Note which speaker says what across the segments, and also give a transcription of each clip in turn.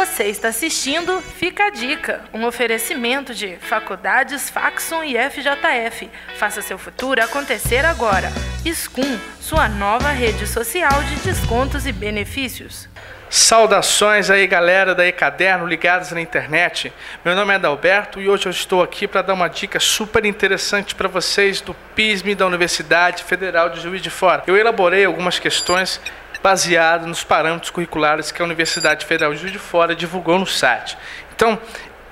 Speaker 1: Você está assistindo Fica a Dica, um oferecimento de Faculdades Faxon e FJF. Faça seu futuro acontecer agora. Scum, sua nova rede social de descontos e benefícios.
Speaker 2: Saudações aí, galera da E-Caderno ligados na internet. Meu nome é Adalberto e hoje eu estou aqui para dar uma dica super interessante para vocês do PISM da Universidade Federal de Juiz de Fora. Eu elaborei algumas questões baseado nos parâmetros curriculares que a Universidade Federal de Juiz de Fora divulgou no site. Então,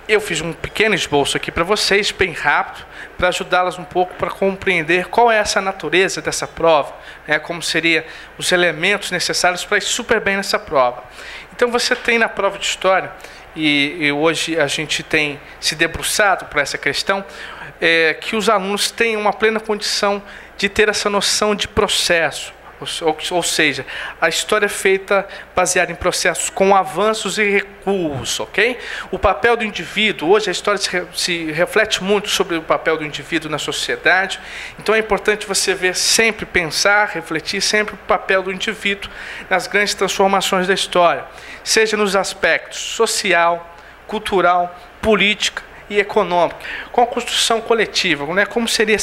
Speaker 2: eu fiz um pequeno esboço aqui para vocês, bem rápido, para ajudá-las um pouco para compreender qual é essa natureza dessa prova, como seriam os elementos necessários para ir super bem nessa prova. Então, você tem na prova de História, e hoje a gente tem se debruçado para essa questão, que os alunos tenham uma plena condição de ter essa noção de processo. Ou seja, a história é feita baseada em processos com avanços e recuos, ok? O papel do indivíduo, hoje a história se reflete muito sobre o papel do indivíduo na sociedade, então é importante você ver sempre, pensar, refletir sempre o papel do indivíduo nas grandes transformações da história, seja nos aspectos social, cultural, política e econômica, com a construção coletiva, como seria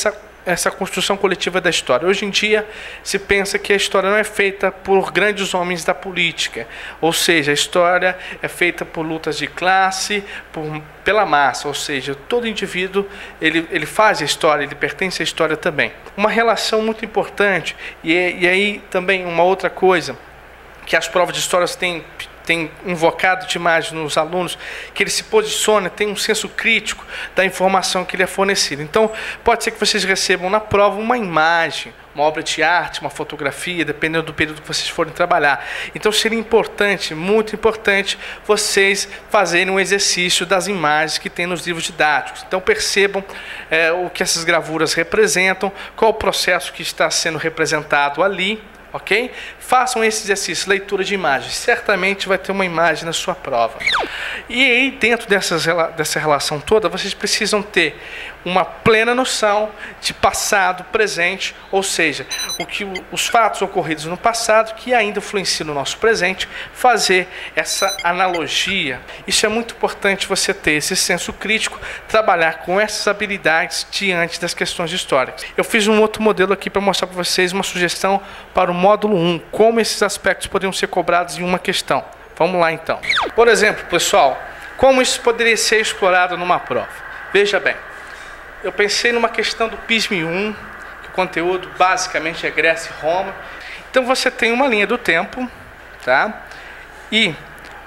Speaker 2: essa construção coletiva da história. Hoje em dia se pensa que a história não é feita por grandes homens da política, ou seja, a história é feita por lutas de classe, pela massa, ou seja, todo indivíduo ele faz a história, ele pertence à história também. Uma relação muito importante, e aí também uma outra coisa que as provas de história têm invocado demais nos alunos, que ele se posiciona, tem um senso crítico da informação que lhe é fornecida. Então, pode ser que vocês recebam na prova uma imagem, uma obra de arte, uma fotografia, dependendo do período que vocês forem trabalhar. Então, seria importante, muito importante, vocês fazerem um exercício das imagens que tem nos livros didáticos. Então, percebam o que essas gravuras representam, qual o processo que está sendo representado ali, ok? Façam esse exercício, leitura de imagens. Certamente vai ter uma imagem na sua prova. E aí, dentro dessa relação toda, vocês precisam ter uma plena noção de passado, presente, ou seja, os fatos ocorridos no passado que ainda influenciam no nosso presente, fazer essa analogia. Isso é muito importante, você ter esse senso crítico, trabalhar com essas habilidades diante das questões históricas. Eu fiz um outro modelo aqui para mostrar para vocês uma sugestão para o módulo 1, como esses aspectos poderiam ser cobrados em uma questão. Vamos lá então. Por exemplo, pessoal, como isso poderia ser explorado numa prova? Veja bem, eu pensei numa questão do PISM 1, que o conteúdo basicamente é Grécia e Roma. Então você tem uma linha do tempo, tá? E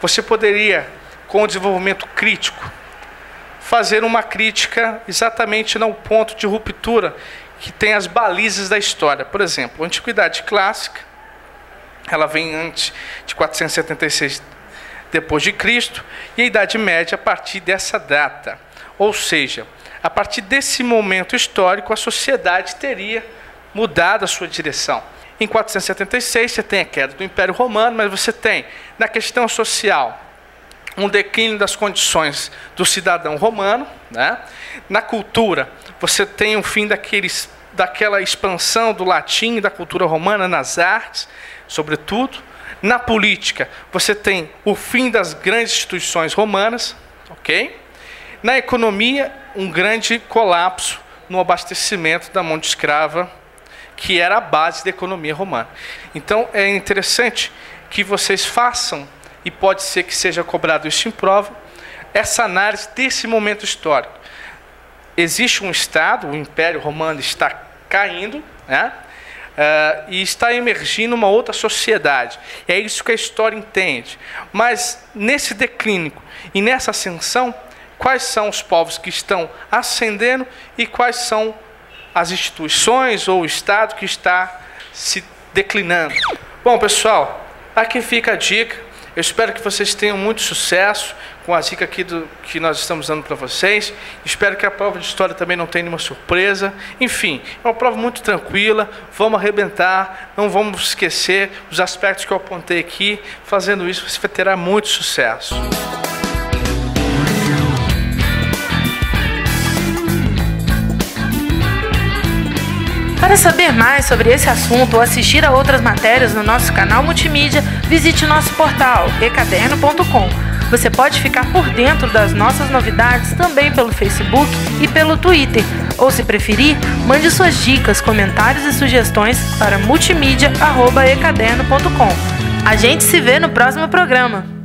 Speaker 2: você poderia, com o desenvolvimento crítico, fazer uma crítica exatamente no ponto de ruptura que tem as balizas da história. Por exemplo, a Antiguidade Clássica, ela vem antes de 476 depois de Cristo, e a Idade Média a partir dessa data. Ou seja, a partir desse momento histórico, a sociedade teria mudado a sua direção. Em 476 você tem a queda do Império Romano, mas você tem, na questão social, um declínio das condições do cidadão romano, né? Na cultura, você tem o fim daquela expansão do latim e da cultura romana nas artes, sobretudo. Na política, você tem o fim das grandes instituições romanas, ok? Na economia, um grande colapso no abastecimento da mão de escrava, que era a base da economia romana. Então, é interessante que vocês façam, e pode ser que seja cobrado isso em prova, essa análise desse momento histórico. Existe um Estado, o Império Romano está caindo, né? E está emergindo uma outra sociedade. É isso que a história entende. Mas, nesse declínio e nessa ascensão, quais são os povos que estão ascendendo e quais são as instituições ou o Estado que está se declinando? Bom, pessoal, aqui fica a dica. Eu espero que vocês tenham muito sucesso com a dica aqui que nós estamos dando para vocês. Espero que a prova de história também não tenha nenhuma surpresa. Enfim, é uma prova muito tranquila. Vamos arrebentar, não vamos esquecer os aspectos que eu apontei aqui. Fazendo isso, você terá muito sucesso.
Speaker 1: Para saber mais sobre esse assunto ou assistir a outras matérias no nosso canal multimídia, visite nosso portal ecaderno.com. Você pode ficar por dentro das nossas novidades também pelo Facebook e pelo Twitter. Ou, se preferir, mande suas dicas, comentários e sugestões para multimídia@ecaderno.com. A gente se vê no próximo programa.